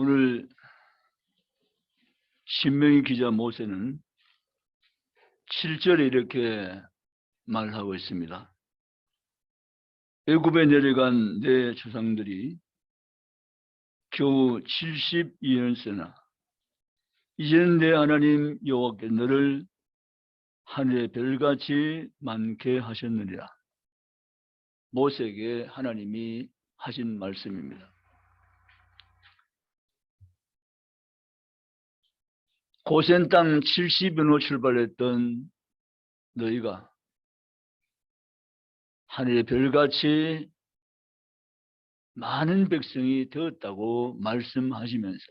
오늘 신명기 기자 모세는 7절에 이렇게 말하고 있습니다. 애굽에 내려간 내 조상들이 겨우 72년째나 이제는 내 하나님 여호와께 너를 하늘의 별같이 많게 하셨느니라. 모세에게 하나님이 하신 말씀입니다. 고센 땅 70년으로 출발했던 너희가 하늘의 별같이 많은 백성이 되었다고 말씀하시면서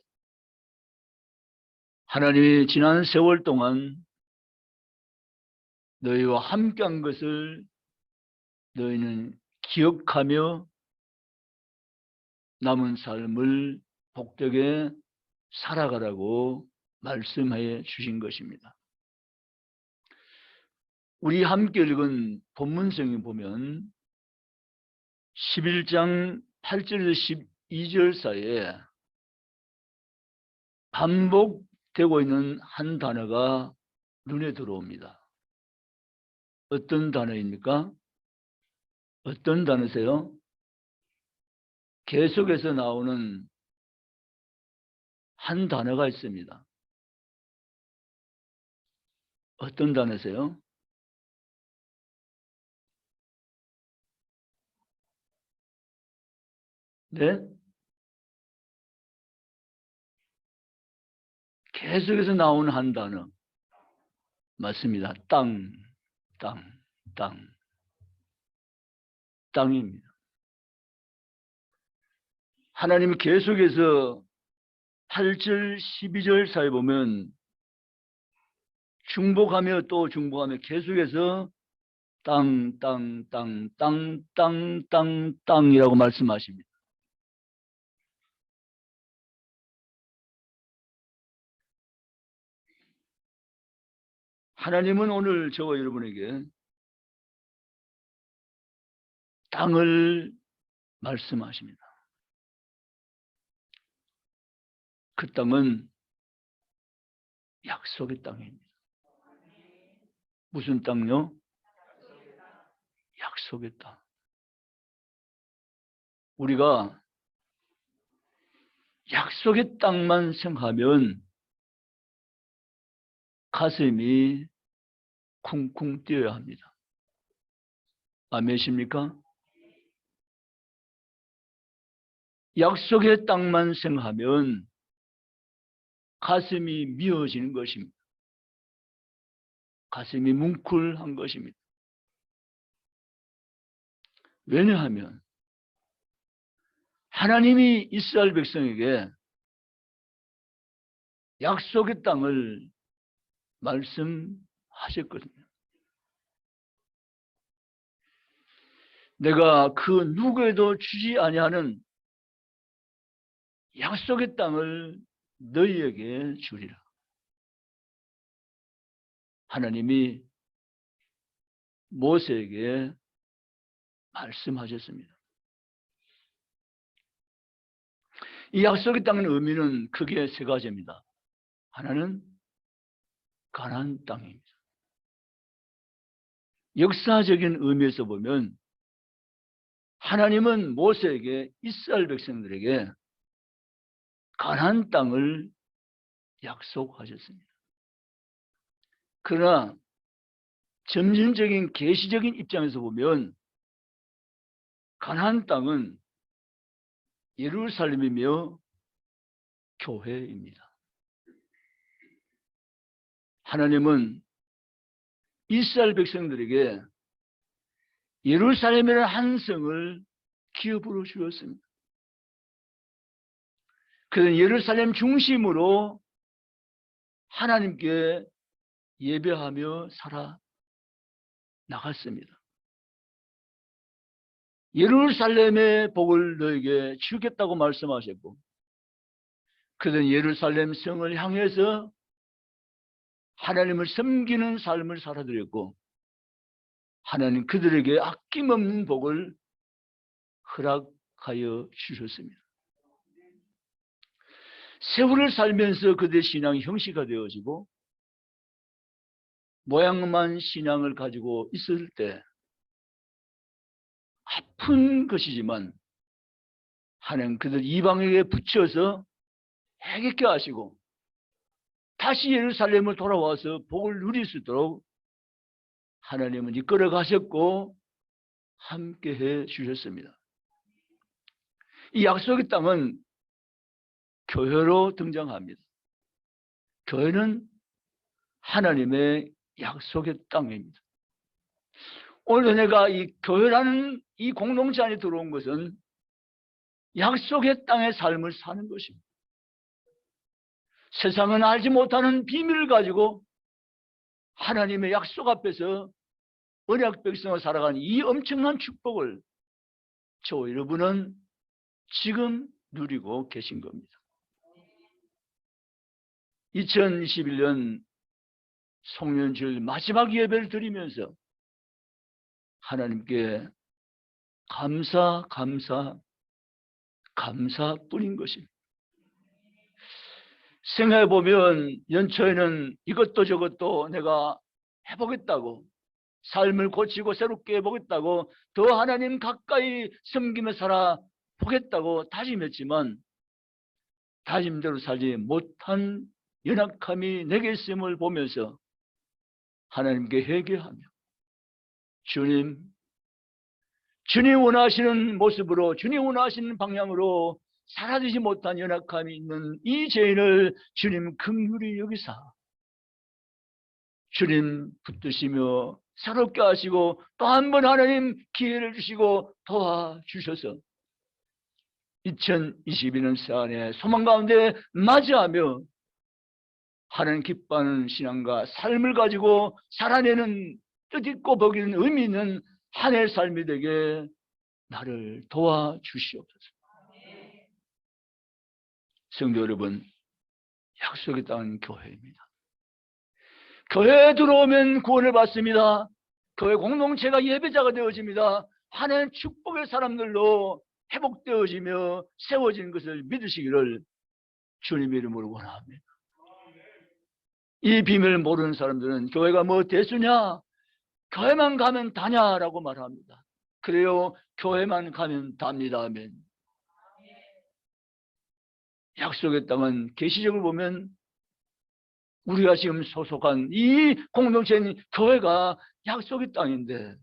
하나님이 지난 세월 동안 너희와 함께한 것을 너희는 기억하며 남은 삶을 복되게 살아가라고 말씀해 주신 것입니다. 우리 함께 읽은 본문성에 보면 11장 8절에서 12절 사이에 반복되고 있는 한 단어가 눈에 들어옵니다. 어떤 단어입니까? 어떤 단어세요? 계속해서 나오는 한 단어가 있습니다. 어떤 단어세요? 네? 계속해서 나오는 한 단어. 맞습니다. 땅, 땅입니다. 하나님이 계속해서 8절, 12절 사이 보면 중복하며 또 중복하며 계속해서 땅이라고 말씀하십니다. 하나님은 오늘 저와 여러분에게 땅을 말씀하십니다. 그 땅은 약속의 땅입니다. 무슨 땅요? 약속의 땅. 우리가 약속의 땅만 생각하면 가슴이 쿵쿵 뛰어야 합니다. 아멘이십니까? 약속의 땅만 생각하면 가슴이 미어지는 것입니다. 가슴이 뭉클한 것입니다. 왜냐하면 하나님이 이스라엘 백성에게 약속의 땅을 말씀하셨거든요. 내가 그 누구에도 주지 아니하는 약속의 땅을 너희에게 주리라. 하나님이 모세에게 말씀하셨습니다. 이 약속의 땅의 의미는 크게 세 가지입니다. 하나는 가나안 땅입니다. 역사적인 의미에서 보면 하나님은 모세에게 이스라엘 백성들에게 가나안 땅을 약속하셨습니다. 그러나 점진적인 계시적인 입장에서 보면 가나안 땅은 예루살렘이며 교회입니다. 하나님은 이스라엘 백성들에게 예루살렘이라는 한 성을 기업으로 주었습니다. 그는 예루살렘 중심으로 하나님께 예배하며 살아 나갔습니다. 예루살렘의 복을 너에게 주겠다고 말씀하셨고, 그는 예루살렘 성을 향해서 하나님을 섬기는 삶을 살아드렸고, 하나님 그들에게 아낌없는 복을 허락하여 주셨습니다. 세월을 살면서 그들의 신앙이 형식화 되어지고 모양만 신앙을 가지고 있을 때 아픈 것이지만 하나님 그들 이방에게 붙여서 해결케 하시고 다시 예루살렘을 돌아와서 복을 누릴 수 있도록 하나님은 이끌어 가셨고 함께해 주셨습니다. 이 약속의 땅은 교회로 등장합니다. 교회는 하나님의 약속의 땅입니다. 오늘 내가 이 교회라는 이 공동체 안에 들어온 것은 약속의 땅의 삶을 사는 것입니다. 세상은 알지 못하는 비밀을 가지고 하나님의 약속 앞에서 언약 백성으로 살아가는 이 엄청난 축복을 저 여러분은 지금 누리고 계신 겁니다. 2021년 송년주일 마지막 예배를 드리면서 하나님께 감사뿐인 것입니다. 생각해보면 연초에는 이것도 저것도 내가 해보겠다고, 삶을 고치고 새롭게 해보겠다고, 더 하나님 가까이 섬기며 살아보겠다고 다짐했지만 다짐대로 살지 못한 연약함이 내게 있음을 보면서 하나님께 회개하며 주님 원하시는 모습으로, 주님 원하시는 방향으로 살아지지 못한 연약함이 있는 이 죄인을 주님 긍휼히 여기사 주님 붙드시며 새롭게 하시고 또 한 번 하나님 기회를 주시고 도와주셔서 2022년 새해에 소망 가운데 맞이하며 하나님 기뻐하는 신앙과 삶을 가지고 살아내는 뜻있고 복있는 의미 있는 한 해의 삶이 되게 나를 도와주시옵소서. 성도 여러분, 약속의 땅은 교회입니다. 교회에 들어오면 구원을 받습니다. 교회 공동체가 예배자가 되어집니다. 하나님 축복의 사람들로 회복되어지며 세워지는 것을 믿으시기를 주님의 이름으로 원합니다. 이 비밀을 모르는 사람들은 교회가 뭐 대수냐, 교회만 가면 다냐라고 말합니다. 그래요, 교회만 가면 답니다. 아멘. 약속의 땅은 계시적으로 보면 우리가 지금 소속한 이 공동체인 교회가 약속의 땅인데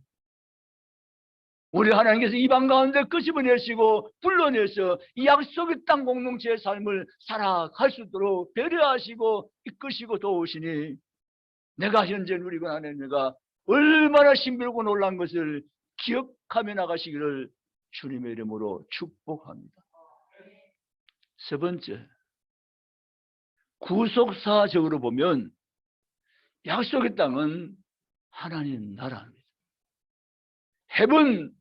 우리 하나님께서 이방 가운데 끄집어내시고 불러내서 이 약속의 땅 공동체의 삶을 살아갈 수 있도록 배려하시고 이끄시고 도우시니 내가 현재 누리고 나는 내가 얼마나 신비롭고 놀란 것을 기억하며 나가시기를 주님의 이름으로 축복합니다. 세 번째, 구속사적으로 보면 약속의 땅은 하나님 나라입니다. 헤븐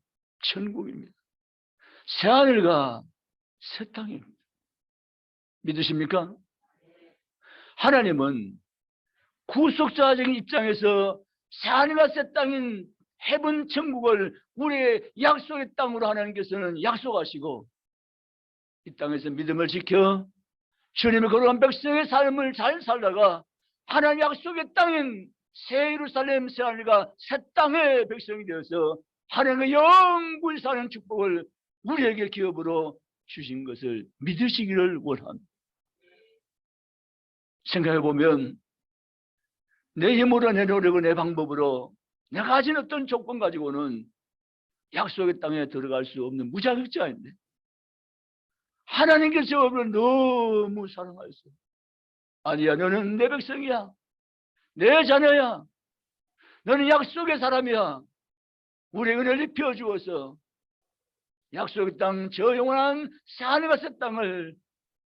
천국입니다. 새하늘과 새 땅입니다. 믿으십니까? 하나님은 구속자적인 입장에서 새하늘과 새 땅인 헤븐 천국을 우리의 약속의 땅으로 하나님께서는 약속하시고 이 땅에서 믿음을 지켜 주님의 거룩한 백성의 삶을 잘 살다가 하나님 약속의 땅인 새 예루살렘 새하늘과 새 땅의 백성이 되어서 하나님의 영원히 사는 축복을 우리에게 기업으로 주신 것을 믿으시기를 원합니다. 생각해보면 내 힘으로, 내 노력으로, 내 방법으로 내가 가진 어떤 조건 가지고는 약속의 땅에 들어갈 수 없는 무자격자인데 하나님께서 저를 너무 사랑하셨어요. 아니야, 너는 내 백성이야, 내 자녀야, 너는 약속의 사람이야. 우리 은혜를 입혀 주어서 약속의 땅, 저 영원한 새하늘과 새 땅을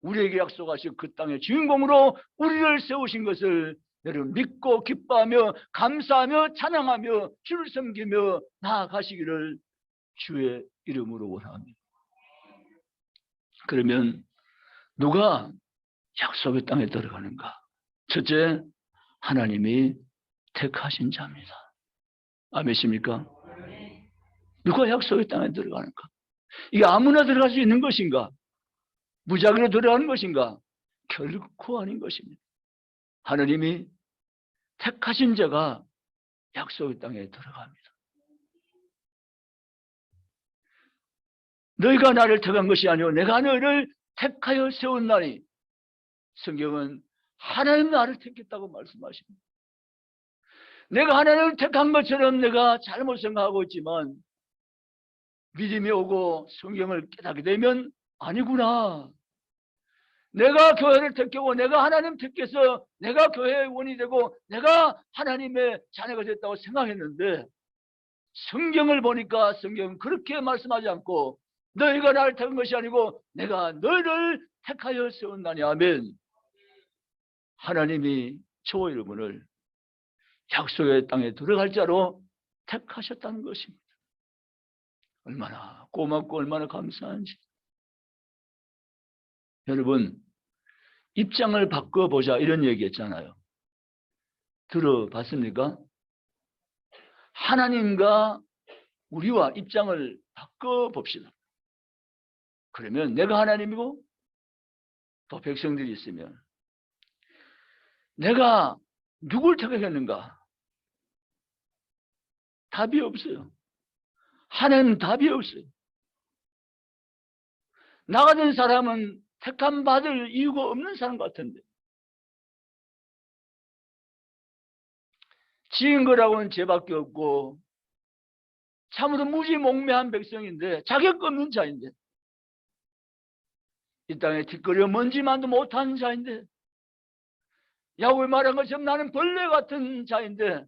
우리에게 약속하시고 그 땅의 주인공으로 우리를 세우신 것을 여러분 믿고 기뻐하며 감사하며 찬양하며 주를 섬기며 나아가시기를 주의 이름으로 원합니다. 그러면 누가 약속의 땅에 들어가는가? 첫째, 하나님이 택하신 자입니다. 아멘이십니까? 누가 약속의 땅에 들어가는가? 이게 아무나 들어갈 수 있는 것인가? 무작위로 들어가는 것인가? 결코 아닌 것입니다. 하느님이 택하신 자가 약속의 땅에 들어갑니다. 너희가 나를 택한 것이 아니오 내가 너희를 택하여 세웠나니, 성경은 하나님 나를 택했다고 말씀하십니다. 내가 하나님을 택한 것처럼 내가 잘못 생각하고 있지만 믿음이 오고 성경을 깨닫게 되면 아니구나. 내가 교회를 택하고 내가 하나님 택해서 내가 교회의 원이 되고 내가 하나님의 자녀가 됐다고 생각했는데, 성경을 보니까 성경은 그렇게 말씀하지 않고 너희가 나를 택한 것이 아니고 내가 너희를 택하여 세운다니 하면, 하나님이 저와 여러분을 약속의 땅에 들어갈 자로 택하셨다는 것입니다. 얼마나 고맙고 얼마나 감사한지. 여러분, 입장을 바꿔보자 이런 얘기했잖아요. 들어봤습니까? 하나님과 우리와 입장을 바꿔봅시다. 그러면 내가 하나님이고 또 백성들이 있으면 내가 누굴 택하겠는가? 답이 없어요. 하나님은 답이 없어요. 나 같은 사람은 택함 받을 이유가 없는 사람 같은데, 지은 거라고는 죄밖에 없고 참으로 무지몽매한 백성인데, 자격 없는 자인데, 이 땅에 뒷거리에 먼지만도 못하는 자인데, 야곱이 말한 것처럼 나는 벌레 같은 자인데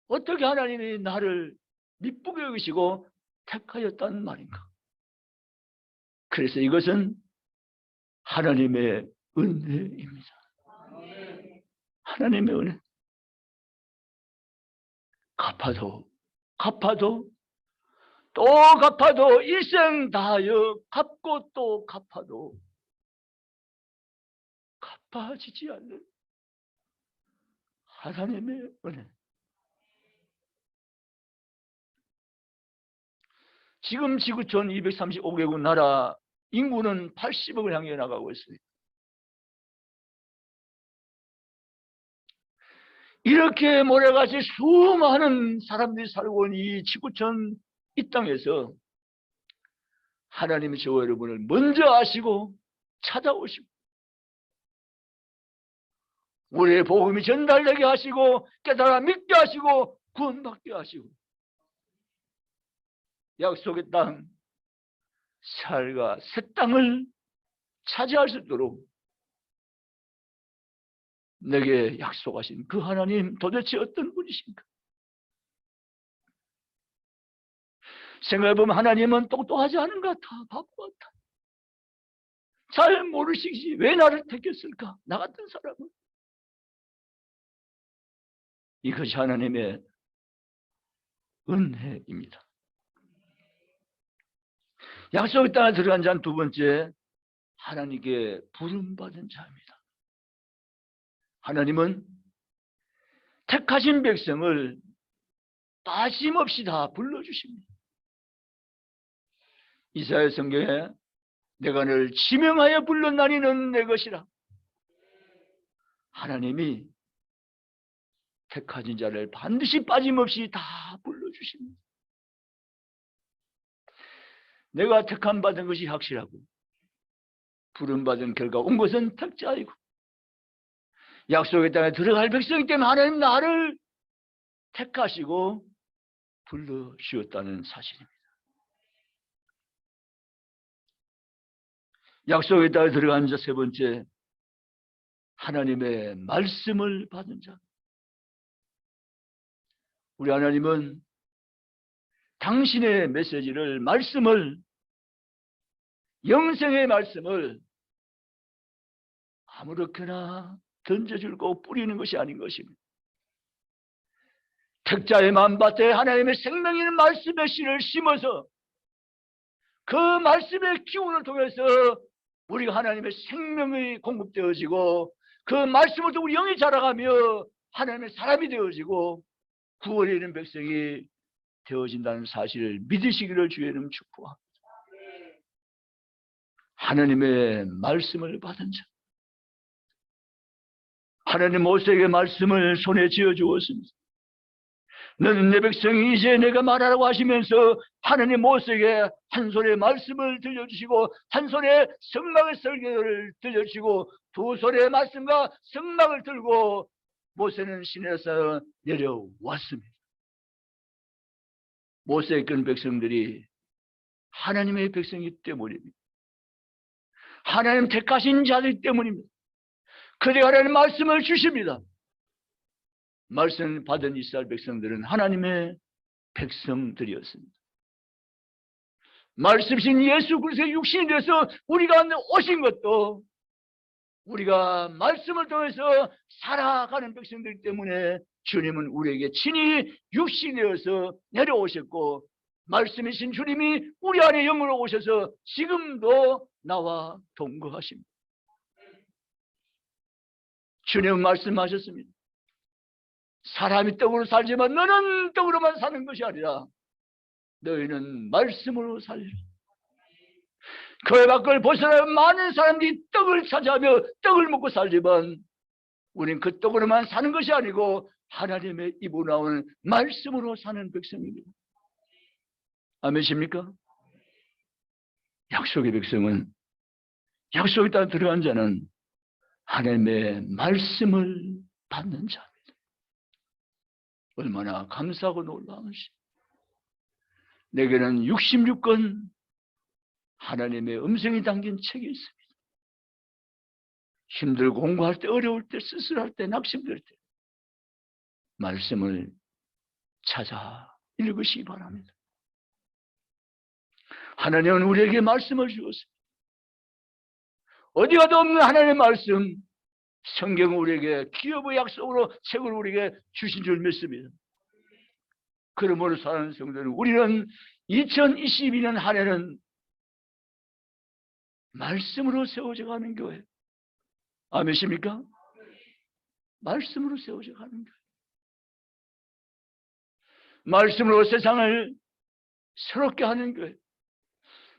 어떻게 하나님이 나를 미쁘게 여기시고 택하였다는 말인가? 그래서 이것은 하나님의 은혜입니다. 하나님의 은혜. 갚아도 또 갚아도 일생 다하여 갚고 또 갚아도 갚아지지 않는 하나님의 은혜. 지금 지구촌 235개국 나라 인구는 80억을 향해 나가고 있습니다. 이렇게 모래같이 수많은 사람들이 살고 있는 이 지구촌 이 땅에서 하나님이 저와 여러분을 먼저 아시고 찾아오시고 우리의 복음이 전달되게 하시고 깨달아 믿게 하시고 구원받게 하시고 약속의 땅 살과 새 땅을 차지할 수 있도록 내게 약속하신 그 하나님 도대체 어떤 분이신가? 생각해보면 하나님은 똑똑하지 않은 것 같아. 바보 같아. 잘 모르시지 왜 나를 택했을까? 나 같은 사람은. 이것이 하나님의 은혜입니다. 약속의 땅에 들어간 자는 두 번째, 하나님께 부름받은 자입니다. 하나님은 택하신 백성을 빠짐없이 다 불러주십니다. 이사야 성경에 내가 너를 지명하여 불렀나니 너는 내 것이라. 하나님이 택하신 자를 반드시 빠짐없이 다 불러주십니다. 내가 택함 받은 것이 확실하고 부름받은 결과 온 것은 택자이고 약속의 땅에 들어갈 백성이기 때문에 하나님 나를 택하시고 불러주었다는 사실입니다. 약속의 땅에 들어간 자 세 번째, 하나님의 말씀을 받은 자. 우리 하나님은 당신의 메시지를, 말씀을, 영생의 말씀을 아무렇게나 던져주고 뿌리는 것이 아닌 것입니다. 택자의 마음밭에 하나님의 생명 있는 말씀의 씨를 심어서 그 말씀의 기운을 통해서 우리가 하나님의 생명이 공급되어지고 그 말씀을 통해 우리 영이 자라가며 하나님의 사람이 되어지고 구원에 이르는 백성이 되어진다는 사실을 믿으시기를 주의 이름 축복합니다. 하나님의 말씀을 받은 자. 하나님 모세에게 말씀을 손에 쥐어 주었습니다. 너는 내 백성이 이제 내가 말하라고 하시면서 하나님 모세에게 한 손에 말씀을 들려주시고 한 손에 성막의 설교를 들려주시고 두 손에 말씀과 성막을 들고 모세는 시내에서 내려왔습니다. 모세의 큰 백성들이 하나님의 백성이기 때문입니다. 하나님 택하신 자들 때문입니다. 그들이 하나님 말씀을 주십니다. 말씀 받은 이스라엘 백성들은 하나님의 백성들이었습니다. 말씀이신 예수 그리스도의 육신이 되어서 우리 가운데 오신 것도 우리가 말씀을 통해서 살아가는 백성들 때문에 주님은 우리에게 친히 육신이 되어서 내려오셨고 말씀이신 주님이 우리 안에 영으로 오셔서 지금도 나와 동거하십니다. 주님은 말씀하셨습니다. 사람이 떡으로 살지만 너는 떡으로만 사는 것이 아니라 너희는 말씀으로 살리라. 교회 밖을 벗어나 많은 사람들이 떡을 찾아하며 떡을 먹고 살지만 우리는 그 떡으로만 사는 것이 아니고 하나님의 입으로 나오는 말씀으로 사는 백성입니다. 아멘이십니까? 약속의 백성은 약속에 따라 들어간 자는 하나님의 말씀을 받는 자입니다. 얼마나 감사하고 놀라운지. 내게는 66권 하나님의 음성이 담긴 책이 있습니다. 힘들고 공부할 때, 어려울 때, 쓸쓸할 때, 낙심될 때 말씀을 찾아 읽으시기 바랍니다. 하나님은 우리에게 말씀을 주었습니다. 어디 가도 없는 하나님의 말씀, 성경은 우리에게 기업의 약속으로 책을 우리에게 주신 줄 믿습니다. 그러므로 사랑하는 성도는 우리는 2022년 한 해는 말씀으로 세워져 가는 교회. 아멘이십니까? 말씀으로 세워져 가는 교회. 말씀으로 세상을 새롭게 하는 교회.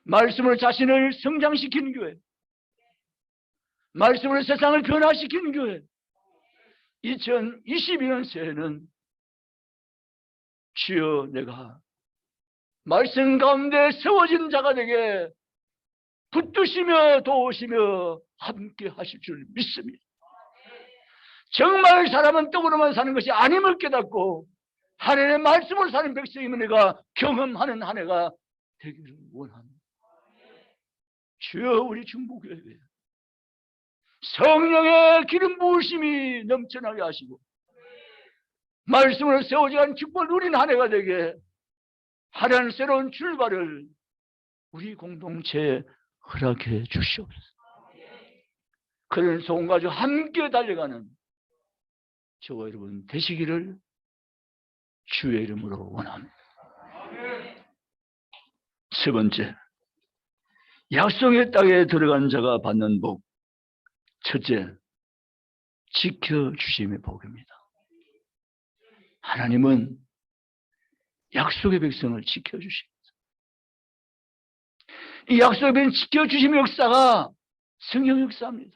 말씀으로 자신을 성장시키는 교회. 말씀으로 세상을 변화시키는 교회. 2022년 새해는 주여 내가 말씀 가운데 세워진 자가 되게 붙드시며 도우시며 함께 하실 줄 믿습니다. 정말 사람은 떡으로만 사는 것이 아님을 깨닫고 하나님의 말씀으로 사는 백성임을 내가 경험하는 한 해가 되기를 원합니다. 주여 우리 중보교회 성령의 기름 부으심이 넘쳐나게 하시고 말씀으로 세워져 간 축복을 누린 한 해가 되게 하나님 새로운 출발을 우리 공동체에 허락해 주시옵소서. 그런 소원 가지고 함께 달려가는 저와 여러분 되시기를 주의 이름으로 원합니다. 세 번째, 약속의 땅에 들어간 자가 받는 복. 첫째, 지켜주심의 복입니다. 하나님은 약속의 백성을 지켜주십니다. 이 약속의 백성 지켜주심의 역사가 성령 역사입니다.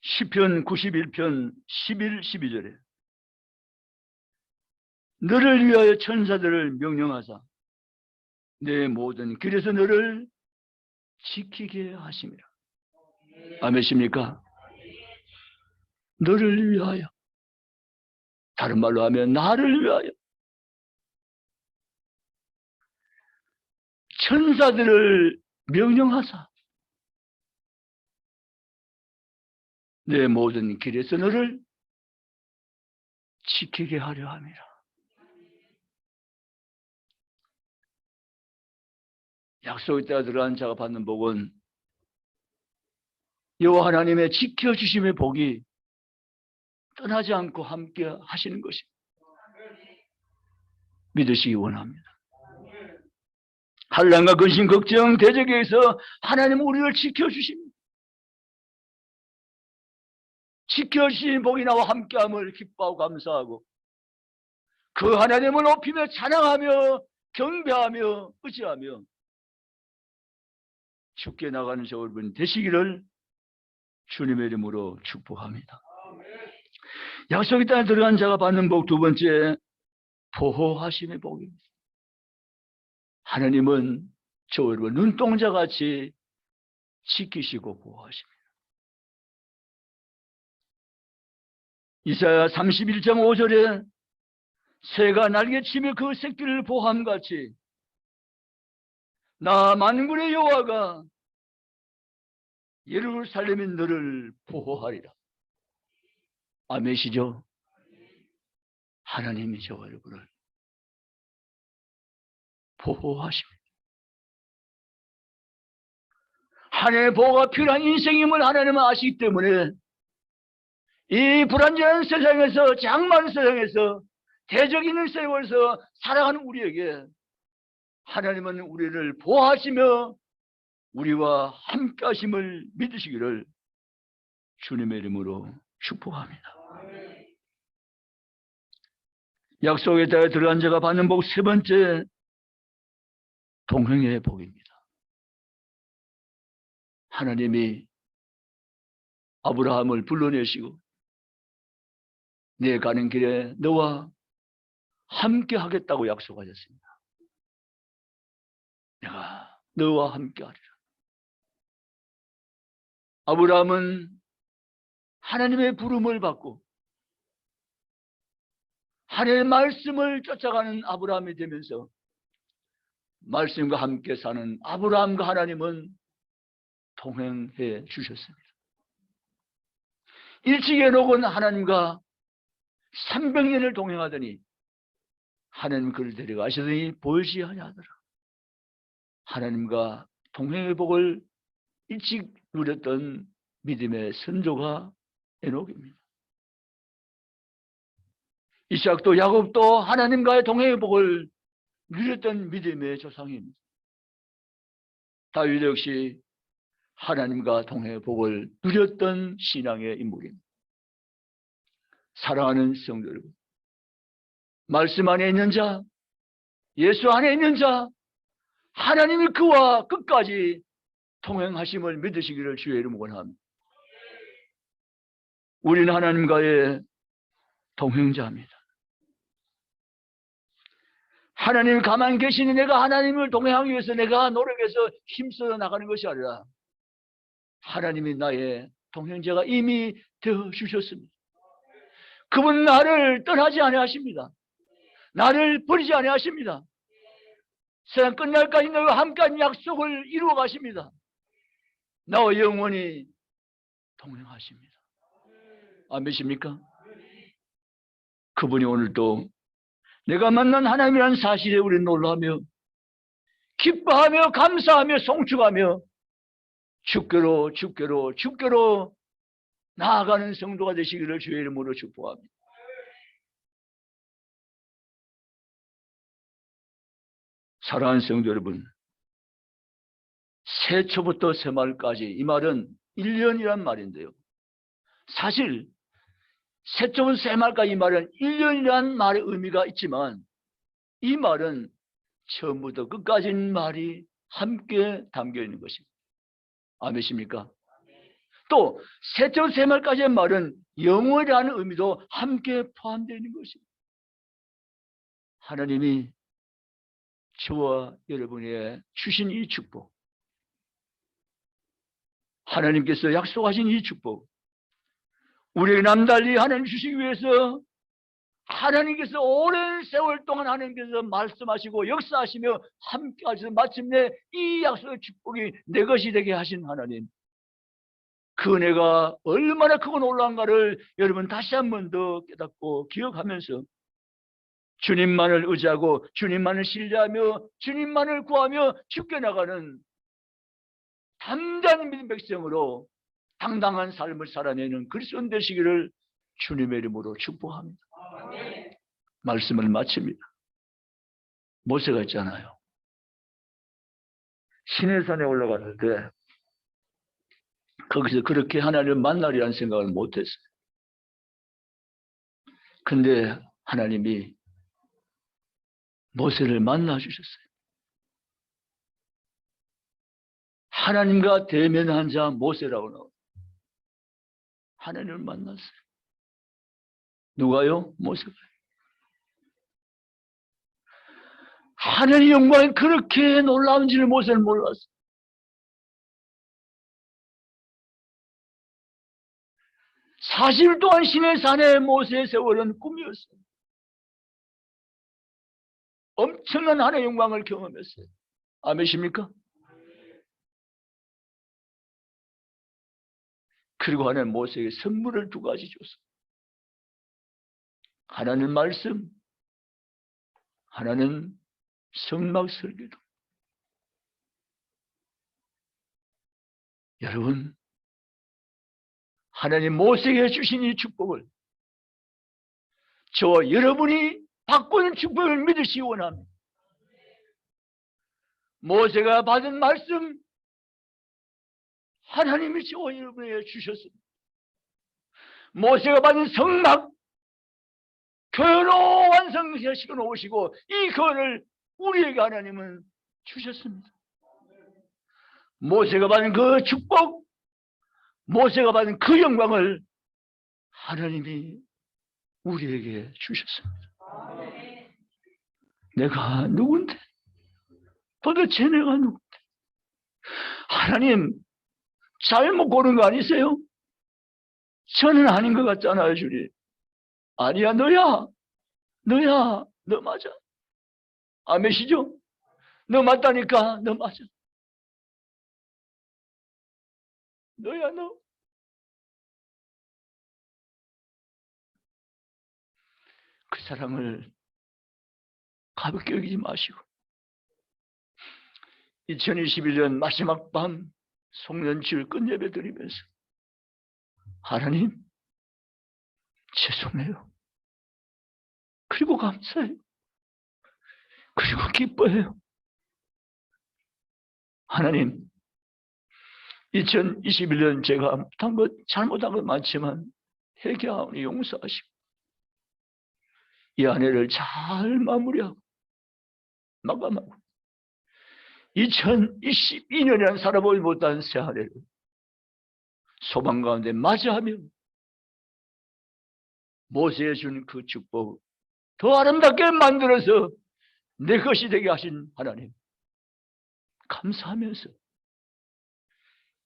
시편 91편 11, 12절에 너를 위하여 천사들을 명령하사 내 모든 길에서 너를 지키게 하심이라. 아멘이십니까? 너를 위하여, 다른 말로 하면 나를 위하여 천사들을 명령하사 내 모든 길에서 너를 지키게 하려 함이라. 약속에 따라 들어간 자가 받는 복은 여호와 하나님의 지켜주심의 복이 떠나지 않고 함께 하시는 것입니다. 믿으시기 원합니다. 환난과 근심, 걱정, 대적에서 하나님은 우리를 지켜주십니다. 지켜주신 복이 나와 함께함을 기뻐하고 감사하고 그 하나님을 높이며 찬양하며 경배하며 의지하며 죽게 나가는 저 여러분 되시기를 주님의 이름으로 축복합니다. 약속의 땅에 들어간 자가 받는 복, 두 번째, 보호하심의 복입니다. 하나님은 저 여러분 눈동자같이 지키시고 보호하십니다. 이사야 31장 5절에 새가 날개치며 그 새끼를 보호함같이 나 만군의 여호와가 예루살렘의 너를 보호하리라. 아멘이시죠? 하나님이 저 여러분을 보호하십니다. 하나님의 보호가 필요한 인생임을 하나님은 아시기 때문에 이 불안정한 세상에서, 장마한 세상에서, 대적 있는 세월에서 살아가는 우리에게 하나님은 우리를 보호하시며 우리와 함께 하심을 믿으시기를 주님의 이름으로 축복합니다. 약속의 땅에 들어간 자가 받는 복, 세 번째, 동행의 복입니다. 하나님이 아브라함을 불러내시고 내 가는 길에 너와 함께 하겠다고 약속하셨습니다. 내가 너와 함께 하리라. 아브라함은 하나님의 부름을 받고 하나님의 말씀을 쫓아가는 아브라함이 되면서 말씀과 함께 사는 아브라함과 하나님은 동행해 주셨습니다. 일찍 에녹은 하나님과 300년을 동행하더니 하나님 그를 데려가시더니 보이지 아니하더라. 하나님과 동행의 복을 일찍 누렸던 믿음의 선조가 에녹입니다. 이삭도 야곱도 하나님과의 동행의 복을 누렸던 믿음의 조상입니다. 다윗 역시 하나님과 동행의 복을 누렸던 신앙의 인물입니다. 사랑하는 성도 여러분, 말씀 안에 있는 자, 예수 안에 있는 자, 하나님이 그와 끝까지 동행하심을 믿으시기를 주의 이름으로 원합니다. 우리는 하나님과의 동행자입니다. 하나님이 가만히 계시니 내가 하나님을 동행하기 위해서 내가 노력해서 힘써 나가는 것이 아니라 하나님이 나의 동행자가 이미 되어 주셨습니다. 그분 나를 떠나지 아니하십니다. 나를 버리지 아니하십니다. 세상 끝날까지 너와 함께한 약속을 이루어 가십니다. 나와 영원히 동행하십니다. 아멘이십니까? 그분이 오늘도 내가 만난 하나님이라는 사실에 우리는 놀라며 기뻐하며 감사하며 송축하며 주께로 나아가는 성도가 되시기를 주의 이름으로 축복합니다. 사랑하는 성도 여러분, 새초부터 새말까지, 이 말은 1년이란 말인데요. 사실 새초부터 새말까지 이 말은 1년이란 말의 의미가 있지만 이 말은 처음부터 끝까지인 말이 함께 담겨 있는 것입니다. 아멘이십니까? 또 새초부터 새말까지의 말은 영원이라는 의미도 함께 포함되어 있는 것입니다. 하나님이 저와 여러분에게 주신 이 축복, 하나님께서 약속하신 이 축복, 우리에게 남달리 하나님 주시기 위해서 하나님께서 오랜 세월 동안 하나님께서 말씀하시고 역사하시며 함께 하셔서 마침내 이 약속의 축복이 내 것이 되게 하신 하나님, 그 은혜가 얼마나 크고 놀라운가를 여러분 다시 한 번 더 깨닫고 기억하면서 주님만을 의지하고 주님만을 신뢰하며 주님만을 구하며 죽게 나가는 담대한 믿음 백성으로 당당한 삶을 살아내는 그리스도인 되시기를 주님의 이름으로 축복합니다. 아멘. 말씀을 마칩니다. 모세가 있잖아요. 시내산에 올라갔는데 거기서 그렇게 하나님을 만나리라는 생각을 못했어요. 근데 하나님이 모세를 만나 주셨어요. 하나님과 대면한 자 모세라고 나와요. 하나님을 만났어요. 누가요? 모세가. 하나님의 영광이 그렇게 놀라운지를 모세는 몰랐어요. 40일 동안 시내산에 모세의 세월은 꿈이었어요. 엄청난 하나님의 영광을 경험했어요. 아멘이십니까? 그리고 하나님 모세에게 선물을 두 가지 줬어요. 하나는 말씀, 하나는 성막 설교도. 여러분, 하나님 모세에게 주신 이 축복을 저와 여러분이 받고 있는 축복을 믿으시기 원합니다. 모세가 받은 말씀, 하나님이 저와 여러분에게 주셨습니다. 모세가 받은 성막, 교회로 완성시켜 놓으시고 이 교회를 우리에게 하나님은 주셨습니다. 모세가 받은 그 축복, 모세가 받은 그 영광을 하나님이 우리에게 주셨습니다. 내가 누군데? 도대체 내가 누군데? 하나님 잘못 고른 거 아니세요? 저는 아닌 것 같잖아요, 주님. 아니야, 너야. 너야. 너 맞아. 아멘이시죠? 너 맞다니까. 너 맞아. 너야, 너. 그 사랑을 가볍게 여기지 마시고 2021년 마지막 밤 송년칠 끝예배 드리면서 하나님 죄송해요. 그리고 감사해요. 그리고 기뻐해요. 하나님 2021년 제가 못한 것 잘못한 것 많지만 회개하오니 용서하시고 이 한 해를 잘 마무리하고 마감하고 2022년이라는 살아보지 못한 새 한 해를 소망 가운데 맞이하며 모세에 준 그 축복 더 아름답게 만들어서 내 것이 되게 하신 하나님 감사하면서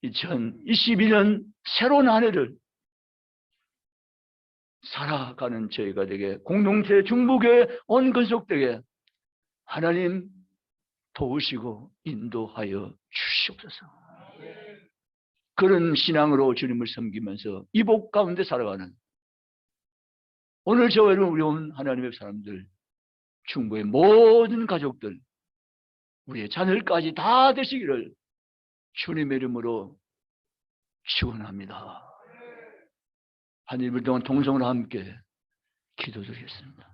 2022년 새로운 한 해를 살아가는 저희가 되게 공동체 중보교회 온 건속되게 하나님 도우시고 인도하여 주시옵소서. 그런 신앙으로 주님을 섬기면서 이 복 가운데 살아가는 오늘 저와 우리 온 하나님의 사람들 중보의 모든 가족들 우리의 자녀까지 다 되시기를 주님의 이름으로 축원합니다. 한 1분 동안 동성으로 함께 기도드리겠습니다.